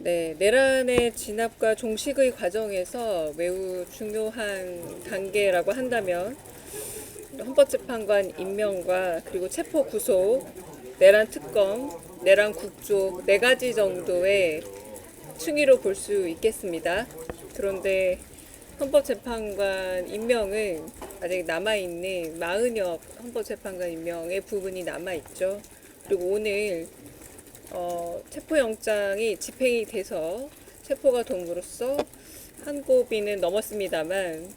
네, 내란의 진압과 종식의 과정에서 매우 중요한 단계라고 한다면 헌법재판관 임명과 그리고 체포 구속, 내란 특검, 내란 국조 네 가지 정도의 층위로 볼 수 있겠습니다. 그런데 헌법재판관 임명은 아직 남아있는 40여 헌법재판관 임명의 부분이 남아있죠. 그리고 오늘 체포영장이 집행이 돼서 체포가 됨으로써 한 고비는 넘었습니다만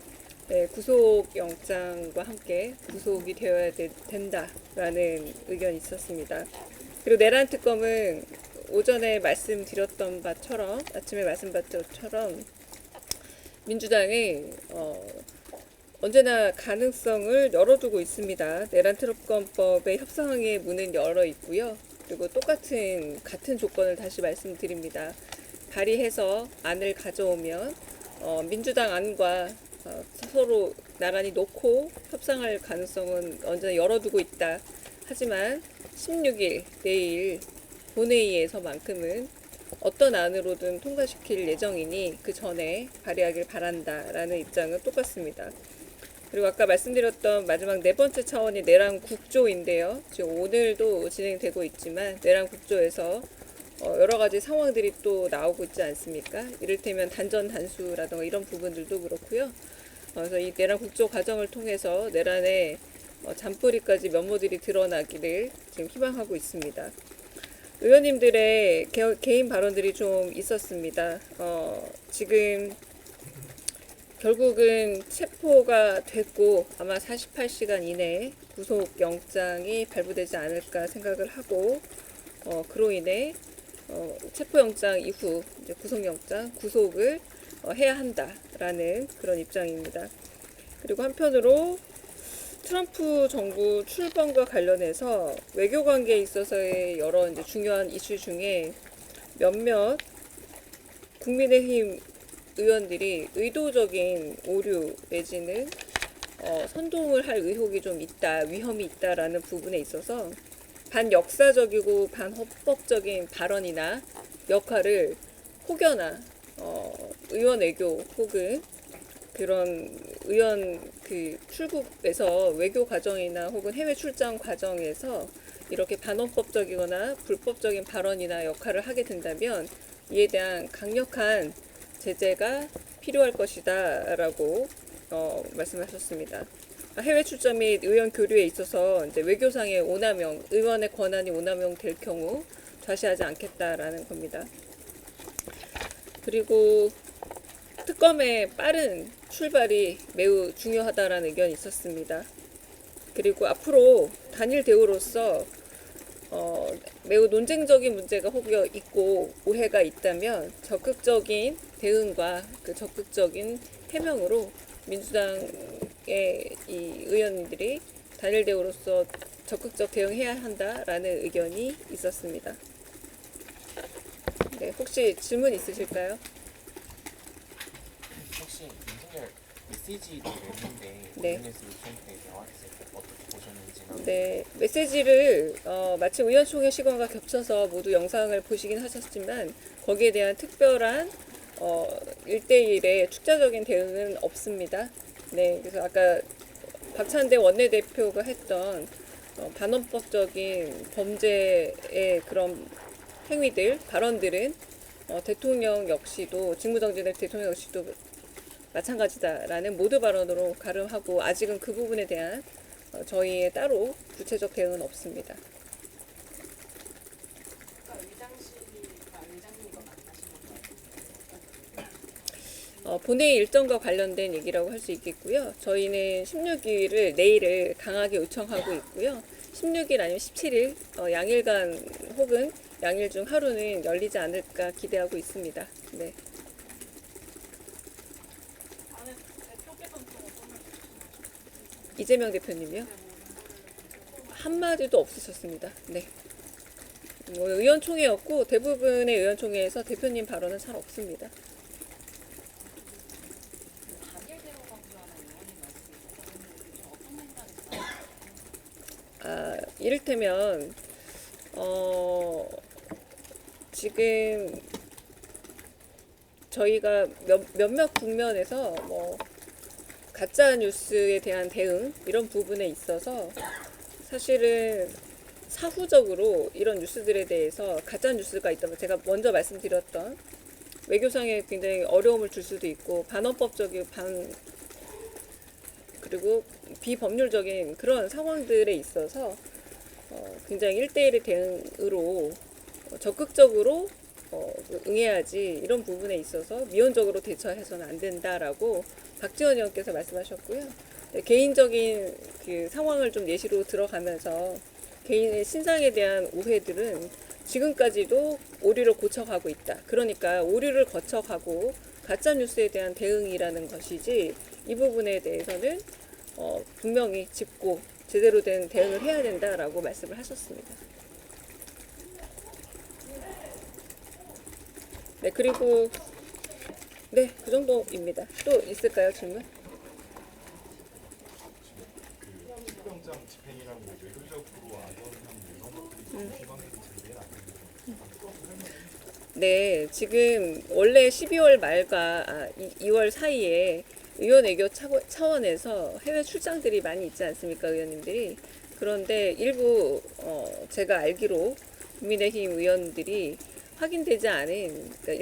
구속영장과 함께 구속이 되어야 된다라는 의견이 있었습니다. 그리고 내란 특검은 오전에 말씀드렸던 바처럼 아침에 말씀드렸던 것처럼 민주당이 언제나 가능성을 열어두고 있습니다. 내란 특검법의 협상의 문은 열어 있고요. 그리고 같은 조건을 다시 말씀드립니다. 발의해서 안을 가져오면 민주당 안과 서로 나란히 놓고 협상할 가능성은 언제나 열어두고 있다. 하지만 16일 내일 본회의에서만큼은 어떤 안으로든 통과시킬 예정이니 그 전에 발의하길 바란다라는 입장은 똑같습니다. 그리고 아까 말씀드렸던 마지막 네 번째 차원이 내란 국조인데요. 지금 오늘도 진행되고 있지만 내란 국조에서 여러 가지 상황들이 또 나오고 있지 않습니까? 이를테면 단전 단수라든가 이런 부분들도 그렇고요. 그래서 이 내란 국조 과정을 통해서 내란의 잔뿌리까지 면모들이 드러나기를 지금 희망하고 있습니다. 의원님들의 개인 발언들이 좀 있었습니다. 지금 결국은 체포가 됐고 아마 48시간 이내에 구속영장이 발부되지 않을까 생각을 하고 그로 인해 체포영장 이후 이제 구속영장 구속을 해야 한다라는 그런 입장입니다. 그리고 한편으로 트럼프 정부 출범과 관련해서 외교 관계에 있어서의 여러 이제 중요한 이슈 중에 몇몇 국민의힘 의원들이 의도적인 오류 내지는 선동을 할 의혹이 좀 있다, 위험이 있다라는 부분에 있어서 반역사적이고 반헌법적인 발언이나 역할을 혹여나 의원 외교 혹은 그런 의원 출국에서 외교 과정이나 혹은 해외 출장 과정에서 이렇게 반헌법적이거나 불법적인 발언이나 역할을 하게 된다면 이에 대한 강력한 제재가 필요할 것이다 라고 말씀하셨습니다. 해외 출장 및 의원 교류에 있어서 이제 외교상의 오남용, 의원의 권한이 오남용될 경우 좌시하지 않겠다라는 겁니다. 그리고 특검의 빠른 출발이 매우 중요하다라는 의견이 있었습니다. 그리고 앞으로 단일 대우로서 매우 논쟁적인 문제가 혹여 있고 오해가 있다면 적극적인 대응과 그 적극적인 해명으로 민주당의 이 의원들이 단일 대우로서 적극적 대응해야 한다라는 의견이 있었습니다. 네, 혹시 질문 있으실까요? 혹시 윤석열 메시지도 냈는데 네. 관련해서 요청 때 나왔을 때 어떻게 보셨는지나. 네, 메시지를 마침 의원총회 시간과 겹쳐서 모두 영상을 보시긴 하셨지만 거기에 대한 특별한 1대1의 축자적인 대응은 없습니다. 네, 그래서 아까 박찬대 원내대표가 했던 반헌법적인 범죄의 그런 행위들, 발언들은 대통령 역시도 직무정지될 대통령 역시도 마찬가지다라는 모두 발언으로 가름하고 아직은 그 부분에 대한 저희의 따로 구체적 대응은 없습니다. 본회의 일정과 관련된 얘기라고 할 수 있겠고요. 저희는 16일을 내일을 강하게 요청하고 있고요. 16일 아니면 17일 양일간 혹은 양일 중 하루는 열리지 않을까 기대하고 있습니다. 네. 이재명 대표님이요? 한마디도 없으셨습니다. 네. 뭐 의원총회였고 대부분의 의원총회에서 대표님 발언은 잘 없습니다. 이를테면 지금 저희가 몇몇 국면에서 뭐 가짜 뉴스에 대한 대응 이런 부분에 있어서 사실은 사후적으로 이런 뉴스들에 대해서 가짜 뉴스가 있다면 제가 먼저 말씀드렸던 외교상에 굉장히 어려움을 줄 수도 있고 반헌법적인 그리고 비법률적인 그런 상황들에 있어서 굉장히 1대1의 대응으로 적극적으로 응해야지 이런 부분에 있어서 미온적으로 대처해서는 안 된다라고 박지원 의원께서 말씀하셨고요. 네, 개인적인 그 상황을 좀 예시로 들어가면서 개인의 신상에 대한 오해들은 지금까지도 오류를 고쳐가고 있다. 그러니까 오류를 거쳐가고 가짜 뉴스에 대한 대응이라는 것이지 이 부분에 대해서는 분명히 짚고 제대로 된 대응을 해야 된다라고 말씀을 하셨습니다. 네, 그리고 네, 그 정도입니다. 또 있을까요, 질문? 그 실병장 집행이랑 뭐 외교적으로 안전한 이런 것들이 좀 비방이 제일 안 되는 네, 지금 원래 12월 말과 2월 사이에 의원외교 차원에서 해외 출장들이 많이 있지 않습니까, 의원님들이? 그런데 일부 제가 알기로 국민의힘 의원들이 확인되지 않은, 그러니까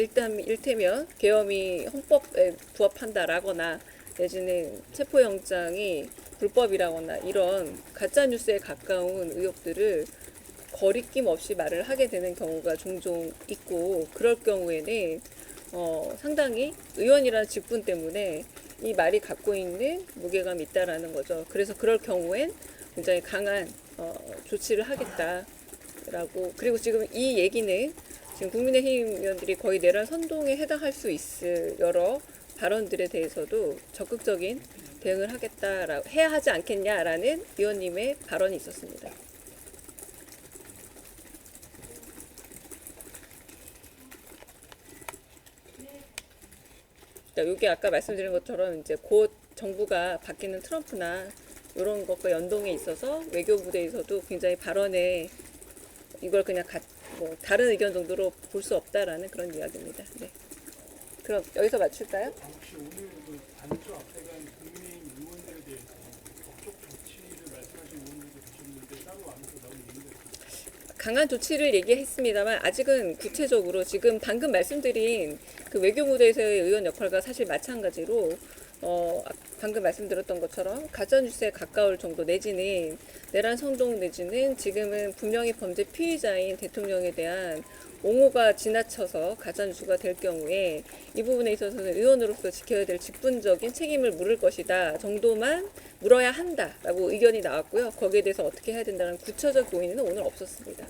일테면 계엄이 헌법에 부합한다라거나 내지는 체포영장이 불법이라거나 이런 가짜뉴스에 가까운 의혹들을 거리낌 없이 말을 하게 되는 경우가 종종 있고, 그럴 경우에는 상당히 의원이라는 직분 때문에 이 말이 갖고 있는 무게감이 있다라는 거죠. 그래서 그럴 경우엔 굉장히 강한 조치를 하겠다라고. 그리고 지금 이 얘기는 지금 국민의힘 의원들이 거의 내란 선동에 해당할 수 있을 여러 발언들에 대해서도 적극적인 대응을 하겠다라고 해야 하지 않겠냐라는 의원님의 발언이 있었습니다. 여기 아까 말씀드린 것처럼 이제 곧 정부가 바뀌는 트럼프나 이런 것과 연동에 있어서 외교부대에서도 굉장히 발언에 이걸 그냥 뭐 다른 의견 정도로 볼 수 없다라는 그런 이야기입니다. 네. 그럼 여기서 맞출까요? 혹시 오늘 그 단조 앞에 간 국민의힘 의원들에 대해서 법적 조치를 말씀하신 의원들도 계셨는데 따로 안에서 나온 얘기가 있어요? 강한 조치를 얘기했습니다만 아직은 구체적으로 지금 방금 말씀드린 그 외교부대에서의 의원 역할과 사실 마찬가지로 방금 말씀드렸던 것처럼 가짜뉴스에 가까울 정도 내지는 내란 선동 내지는 지금은 분명히 범죄 피의자인 대통령에 대한 옹호가 지나쳐서 가짜뉴스가 될 경우에 이 부분에 있어서는 의원으로서 지켜야 될 직분적인 책임을 물을 것이다 정도만 물어야 한다라고 의견이 나왔고요. 거기에 대해서 어떻게 해야 된다는 구체적 고민은 오늘 없었습니다.